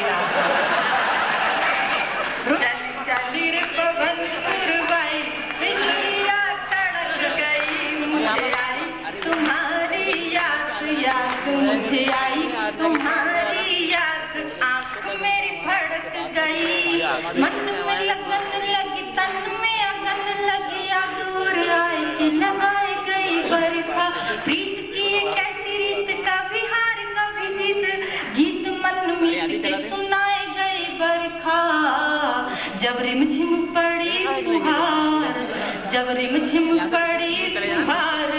लगेगा। चली रे पवन पुरवाई, बिजलियाँ तड़क गई, मुझे आई तुम्हारी याद, याद मुझे आई तुम्हारी याद, आँख मेरी फड़क गई, मन में लगन लगी, तन में अगन लगी, दूर आए कि लगाए गई बरखा, प्रीत की एक ऐसी रीत, कभी हार कभी जीत, गीत मन मीत सुनाए गई बरखा, जब रिमझिम पड़ी फुहार, जब रिमझिम पड़ी फुहार,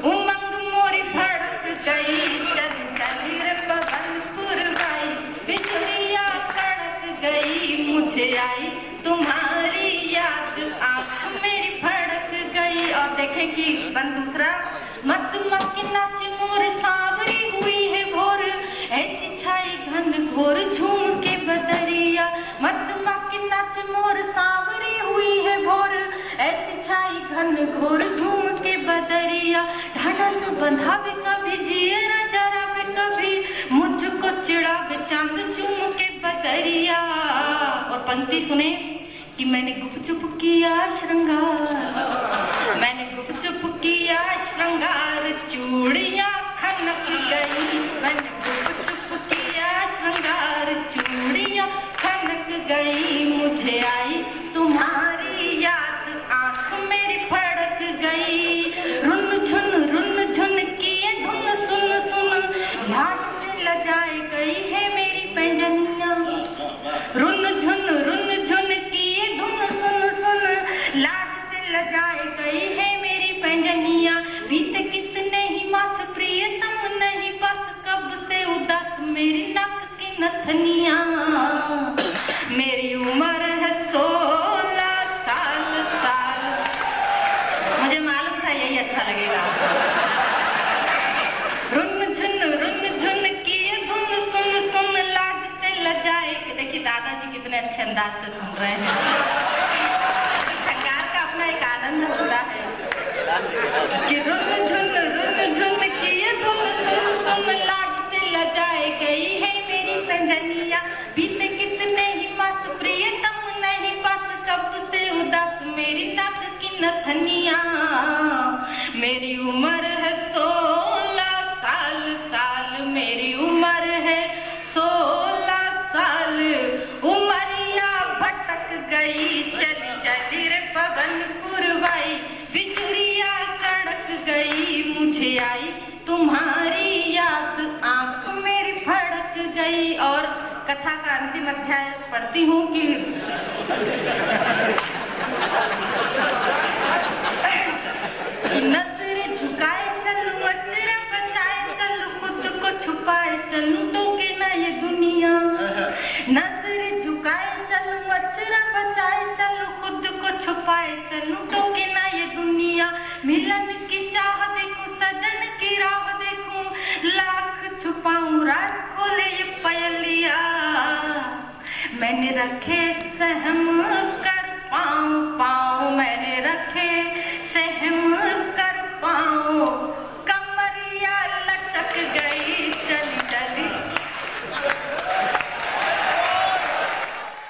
उमंग मोरी भड़क गई, चल चली रे पवन पुरवाई, बिजलियाँ कड़क गई, मुझे आई तुम्हारी याद, आँख मेरी भड़क गई। और देखें कि बंद दूसरा, मधुमक्खी नाच मोर सांवरी हुई है भोर, ऐसी छाई घन घोर झूम के बदरिया, मधुमक्खी नाच मोर सांवरी हुई है भोर, ऐसी छाई घन घोर झूम के बदरिया, ढाढ़स बंधावे कभी जियरा जरावे कभी, मुझको चिढ़ावे चांद चूम के बदरिया। और पंक्ति सुने कि मैंने गुपचुप किया श्रृंगार, मैंने गुपचुप किया श्रृंगार, चूड़ियाँ खनक गई, मैंने गुपचुप किया श्रृंगार, चूड़ियाँ खनक गई, मुझे आई तुम्हारी याद, आँख मेरी फड़क गई, रुन झुन किए धुन सुन सुन, लाज से लजाए गई है मेरी पैंजनियाँ, रुन झुन किए धुन सुन सुन, लाज से लजाए गई है मेरी पैंजनियाँ, बीते कितने ही मास प्रियतम नहीं बस, कब से उदास मेरी नक की नथनियाँ, मेरी उम्र है 16 साल, मुझे मालूम था यही अच्छा लगेगा। रुन झुन किए धुन सुन सुन, लाज से लजाए, देखिए दादाजी कितने अच्छे अंदाज से सुन रहे हैं, संगार का अपना एक आनंद होता है कि रुन झुन किए धुन सुन सुन, लाज से लजाए गई है मेरी पैंजनियाँ, बीते कितने ही मास प्रियतम नहीं बस, कब से उदास मेरी नाक की नथनियाँ, मेरी उम्र है 16 साल, मेरी उम्र है 16 साल, उमरिया भटक गई, चली चली रे पवन पुरवाई, बिजलियाँ कड़क गई, मुझे आई तुम्हारी याद, आँख मेरी फड़क गई। और कथा का अंतिम अध्याय पढ़ती हूँ कि नजर झुकाए चलूं, अचरा बचाए चलूं, खुद को छुपाए चलूं, टोके ना ये दुनिया, नजर झुकाए चलूं, अचरा बचाए चलूं, खुद को छुपाए चलूं, टोके ना ये दुनिया, मिलन की चाह देखूं, सजन की राह देखूं, लाख छुपाऊं राज खोले ये पयलिया, मैंने रखे सहम कर पाँव, मैंने रखे सहम कर पाँव,